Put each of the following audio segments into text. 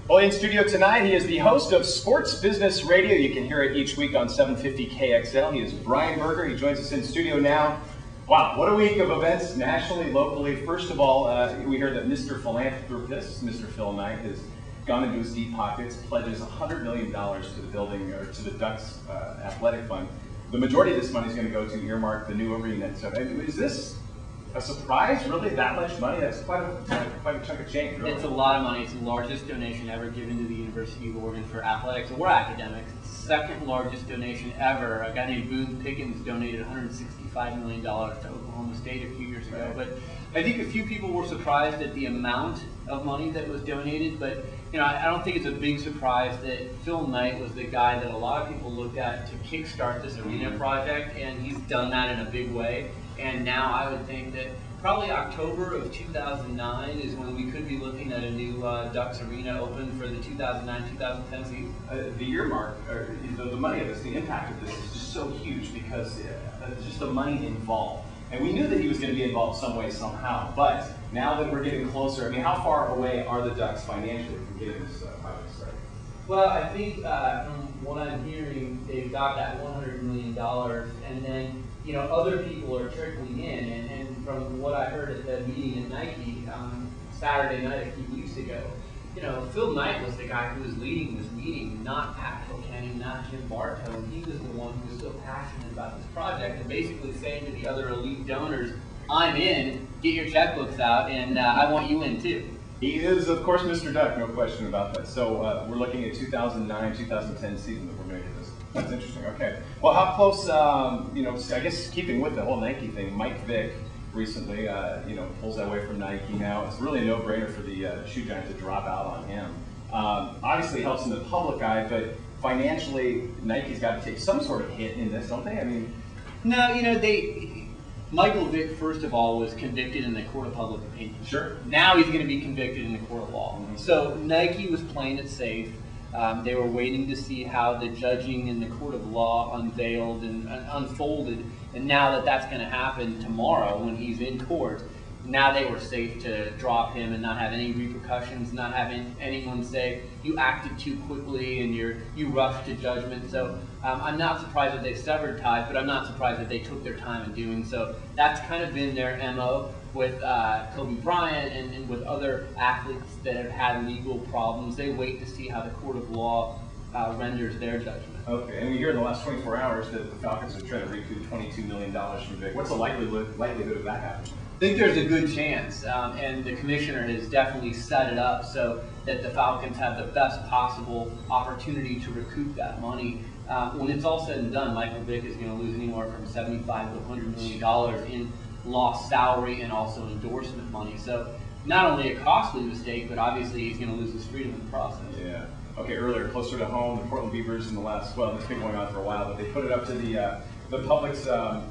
Well, in studio tonight, he is the host of Sports Business Radio. You can hear it each week on 750 KXL. He is Brian Berger. He joins us in studio now. Wow, what a week of events nationally, locally. First of all, we heard that Mr. Philanthropist, Mr. Phil Knight, has gone into his deep pockets, pledges $100 million to the building, or to the Ducks Athletic Fund. The majority of this money is going to go to earmark the new arena and stuff. Is this a surprise, really? That much money? That's quite a chunk of change, really. It's a lot of money. It's the largest donation ever given to the University of Oregon for athletics or academics. It's the second largest donation ever. A guy named Boone Pickens donated $165 million to Oklahoma State a few years ago. But I think a few people were surprised at the amount of money that was donated. But you know, I don't think it's a big surprise that Phil Knight was the guy that a lot of people looked at to kickstart this arena project, and he's done that in a big way. And now I would think that probably October of 2009 is when we could be looking at a new Ducks Arena open for the 2009-2010 season. The earmark, or the money of this, the impact of this is just so huge because just the money involved. And we knew that he was going to be involved some way, somehow. But now that we're getting closer, I mean, how far away are the Ducks financially from getting this project started? Well, I think from what I'm hearing, they've got that $100 million, and then you know, other people are trickling in, and from what I heard at the meeting at Nike Saturday night a few weeks ago, you know, Phil Knight was the guy who was leading this meeting, not Pat Kilkenny, not Jim Bartow. He was the one who was so passionate about this project and basically saying to the other elite donors, I'm in, get your checkbooks out, and I want you in too. He is, of course, Mr. Duck, no question about that. So we're looking at 2009-2010 season that we're going to get this. That's interesting. Okay. Well, how close? You know, I guess keeping with the whole Nike thing, Mike Vick recently, you know, pulls away from Nike now. It's really a no-brainer for the shoe giant to drop out on him. Obviously, it helps in the public eye, but financially, Nike's got to take some sort of hit in this, don't they? I mean, no, you know, Michael Vick, first of all, was convicted in the court of public opinion. Sure. Now he's going to be convicted in the court of law. Mm-hmm. So Nike was playing it safe. They were waiting to see how the judging in the court of law unveiled and unfolded. And now that that's going to happen tomorrow when he's in court, now they were safe to drop him and not have any repercussions, not having anyone say, you acted too quickly and you rushed to judgment. So I'm not surprised that they severed ties, but I'm not surprised that they took their time in doing so. That's kind of been their MO with Kobe Bryant and with other athletes that have had legal problems. They wait to see how the court of law renders their judgment. Okay, and we hear in the last 24 hours that the Falcons are trying to recoup $22 million from Vick. What's the likelihood of that happening? I think there's a good chance, and the commissioner has definitely set it up so that the Falcons have the best possible opportunity to recoup that money. When it's all said and done, Michael Vick is going to lose anywhere from $75 to $100 million in lost salary and also endorsement money. So not only a costly mistake, but obviously he's going to lose his freedom in the process. Yeah. Okay, earlier, closer to home, the Portland Beavers in the last, well, it's been going on for a while, but they put it up to the public's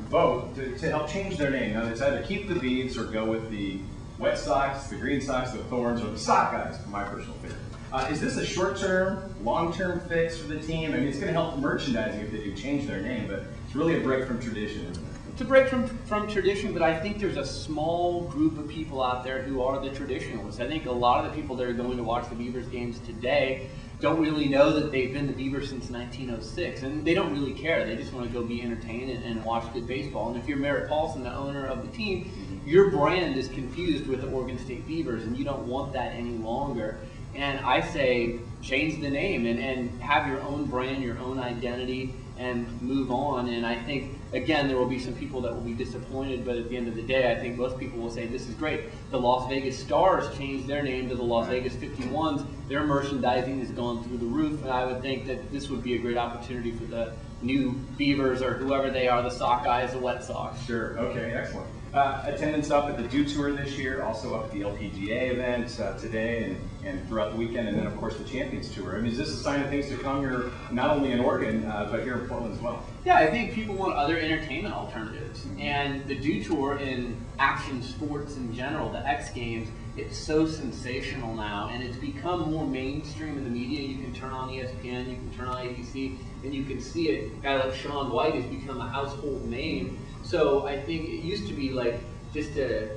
vote to help change their name. Now, it's either keep the Beavs or go with the Wet Sox, the Green Sox, the Thorns, or the Sock Guys, my personal favorite. Is this a short-term, long-term fix for the team? I mean, it's going to help merchandising if they do change their name, but it's really a break from tradition, isn't it? It's a break from tradition, but I think there's a small group of people out there who are the traditionalists. I think a lot of the people that are going to watch the Beavers games today don't really know that they've been the Beavers since 1906, and they don't really care. They just want to go be entertained and watch good baseball. And if you're Merritt Paulson, the owner of the team, your brand is confused with the Oregon State Beavers, and you don't want that any longer. And I say change the name and have your own brand, your own identity, and move on. And I think, again, there will be some people that will be disappointed, but at the end of the day, I think most people will say this is great. The Las Vegas Stars changed their name to the Las Vegas 51s. Their merchandising has gone through the roof, and I would think that this would be a great opportunity for the new Beavers or whoever they are, the Sock Guys, the Wet Sox. Sure. Okay, excellent. Attendance up at the Dew Tour this year, also up at the LPGA event today and throughout the weekend, and then of course the Champions Tour. I mean, is this a sign of things to come here, not only in Oregon, but here in Portland as well? Yeah, I think people want other entertainment alternatives. And the Dew Tour in action sports in general, the X Games, it's so sensational now, and it's become more mainstream in the media. You can turn on ESPN, you can turn on ABC, and you can see it. A guy like Shaun White has become a household name. So I think it used to be like just a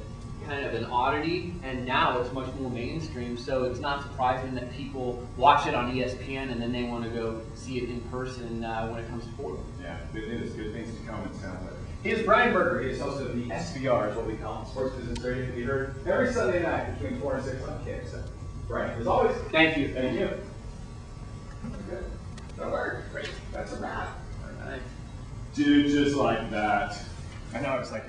kind of an oddity, and now it's much more mainstream. So it's not surprising that people watch it on ESPN and then they want to go see it in person when it comes to Portland. Yeah, good news, good things to come, it sounds like. He is Brian Berger. He is host of the SBR, is what we call it, Sports Business Radio, to be heard every Sunday night between 4 and 6 on KXL. Brian, as always, Thank you. thank you. Good. That worked. Great. That's a wrap. All right. Dude, just like that. I know, it's like,